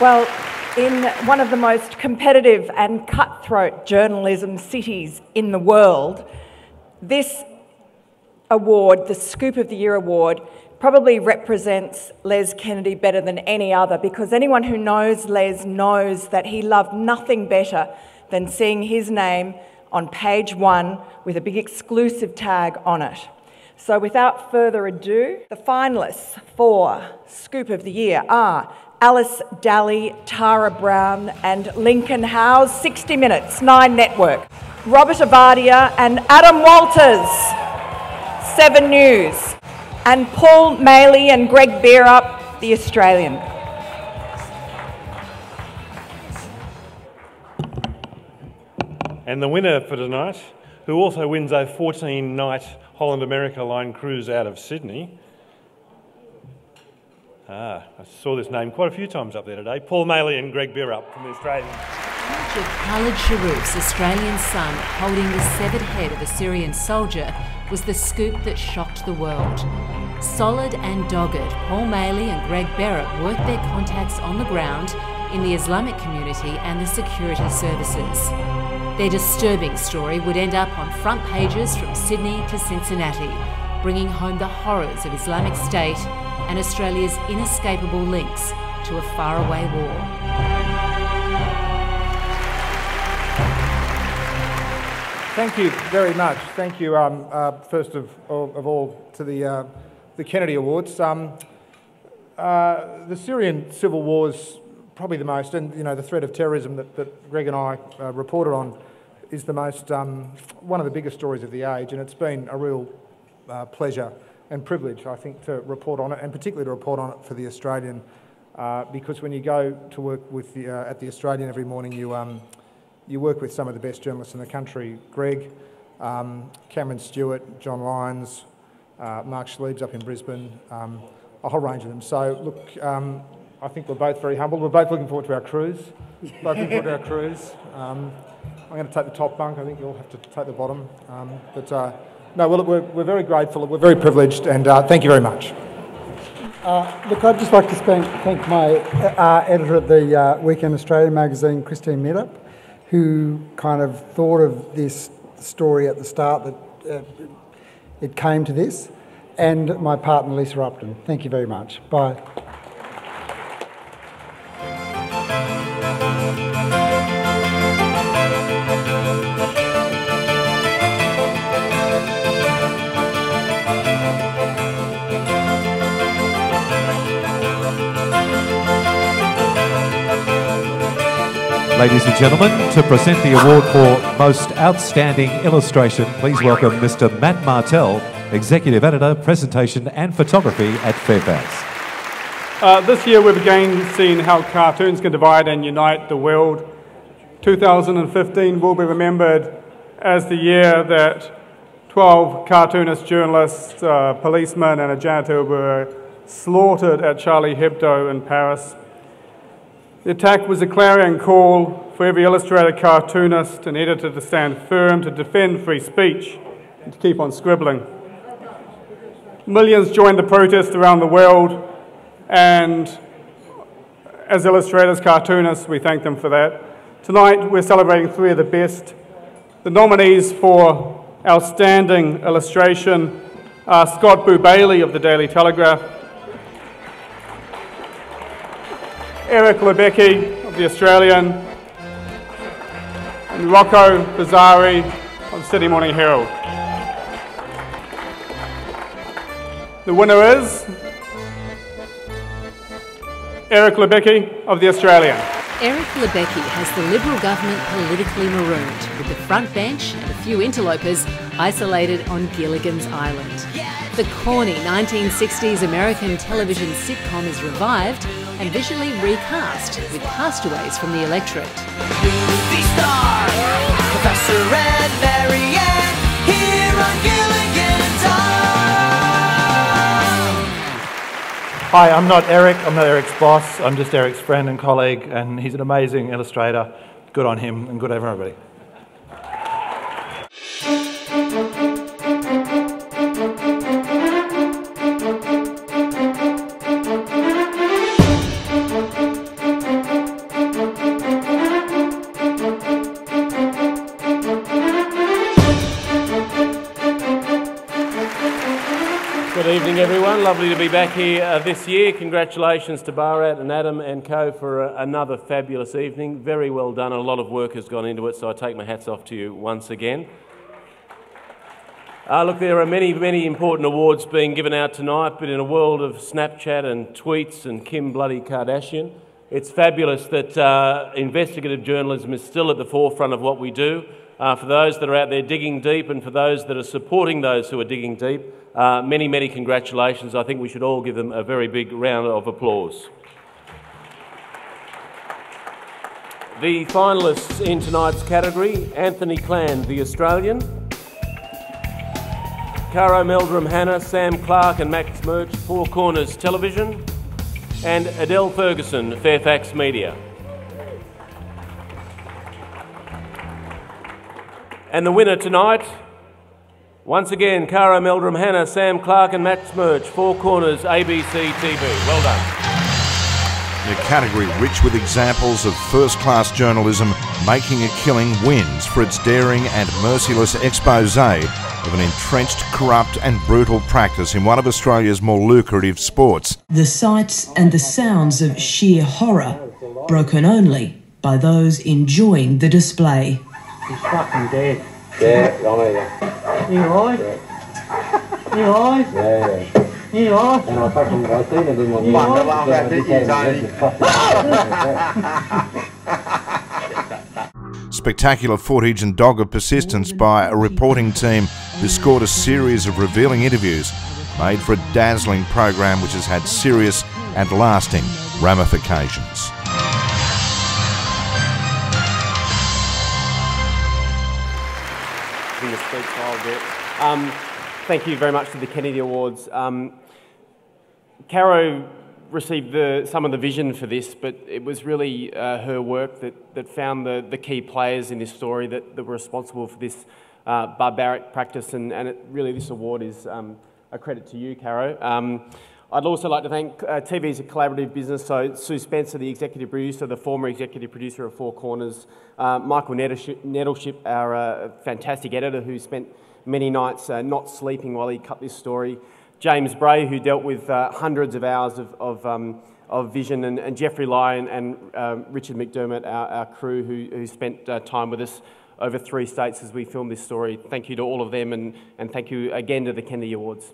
Well, in one of the most competitive and cutthroat journalism cities in the world, this award, the Scoop of the Year award, probably represents Les Kennedy better than any other, because anyone who knows Les knows that he loved nothing better than seeing his name on page 1 with a big exclusive tag on it. So without further ado, the finalists for Scoop of the Year are Alice Daly, Tara Brown and Lincoln Howes, 60 Minutes, 9 Network, Robert Avadia and Adam Walters, 7 News, and Paul Maley and Greg Bearup, The Australian. And the winner for tonight, who also wins a 14-night Holland America Line cruise out of Sydney. I saw this name quite a few times up there today. Paul Maley and Greg Bearup from The Australian. Image of Khalid Sharif's Australian son holding the severed head of a Syrian soldier was the scoop that shocked the world. Solid and dogged, Paul Maley and Greg Bearup worked their contacts on the ground in the Islamic community and the security services. Their disturbing story would end up on front pages from Sydney to Cincinnati, bringing home the horrors of Islamic State and Australia's inescapable links to a faraway war. Thank you very much. Thank you, first of all, to the Kennedy Awards. The Syrian civil war's probably the most, and the threat of terrorism that Greg and I reported on is the most, one of the biggest stories of the age, and it's been a real pleasure and privilege, I think, to report on it, and particularly to report on it for The Australian, because when you go to work with at The Australian every morning, you work with some of the best journalists in the country. Greg, Cameron Stewart, John Lyons, Mark Schliebs up in Brisbane, a whole range of them. So look, I think we're both very humbled. We're both looking forward to our cruise. I'm going to take the top bunk. I think you'll have to take the bottom. No, well, we're very grateful. We're very privileged, and thank you very much. Look, I'd just like to thank my editor at the Weekend Australia magazine, Christine Meadup, who kind of thought of this story at the start that it came to this, and my partner, Lisa Upton. Thank you very much. Bye. Ladies and gentlemen, to present the award for Most Outstanding Illustration, please welcome Mr. Matt Martell, Executive Editor, Presentation and Photography at Fairfax. This year we've again seen how cartoons can divide and unite the world. 2015 will be remembered as the year that 12 cartoonist journalists, policemen and a janitor were slaughtered at Charlie Hebdo in Paris. The attack was a clarion call for every illustrator, cartoonist and editor to stand firm, to defend free speech and to keep on scribbling. Millions joined the protest around the world, and as illustrators, cartoonists, we thank them for that. Tonight we're celebrating 3 of the best. The nominees for Outstanding Illustration are Scott Boo Bailey of the Daily Telegraph, Eric Lebecki of The Australian, and Rocco Bizzari of Sydney Morning Herald. The winner is Eric Lebecki of The Australian. Eric Lebecki has the Liberal government politically marooned, with the front bench and a few interlopers isolated on Gilligan's Island. The corny 1960s American television sitcom is revived and visually recast with castaways from the electorate. Movie star, Professor and Marianne, here on Gilligan's Island. Hi, I'm not Eric's boss, I'm just Eric's friend and colleague, and he's an amazing illustrator. Good on him and good on everybody. lovely to be back here this year. Congratulations to Bharat and Adam and co for another fabulous evening. Very well done. A lot of work has gone into it, so I take my hats off to you once again. Look, there are many, many important awards being given out tonight, but in a world of Snapchat and tweets and Kim bloody Kardashian, it's fabulous that investigative journalism is still at the forefront of what we do. For those that are out there digging deep and for those that are supporting those who are digging deep, many, many congratulations. I think we should all give them a very big round of applause. The finalists in tonight's category: Anthony Cland, The Australian; Caro Meldrum-Hanna, Sam Clark and Max Murch, Four Corners Television; and Adele Ferguson, Fairfax Media. And the winner tonight, once again, Caro Meldrum-Hanna, Sam Clark and Max Murch, Four Corners, ABC TV. Well done. In a category rich with examples of first-class journalism making a killing, wins for its daring and merciless expose of an entrenched, corrupt and brutal practice in one of Australia's more lucrative sports. The sights and the sounds of sheer horror, broken only by those enjoying the display. He's fucking dead. Yeah, I know that. You alright? Yeah. You alright? Yeah. You alright? And I seen it in my Spectacular footage and dogged persistence by a reporting team who scored a series of revealing interviews made for a dazzling program which has had serious and lasting ramifications. In the speech file bit. Thank you very much to the Kennedy Awards. Caro received some of the vision for this, but it was really her work that found the key players in this story that were responsible for this barbaric practice, and really this award is a credit to you, Caro. I'd also like to thank TV is a collaborative business, so Sue Spencer, the executive producer, the former executive producer of Four Corners, Michael Nettleship, our fantastic editor who spent many nights not sleeping while he cut this story, James Bray, who dealt with hundreds of hours of vision, and Jeffrey Lyon and Richard McDermott, our crew, who spent time with us over 3 states as we filmed this story. Thank you to all of them, and thank you again to the Kennedy Awards.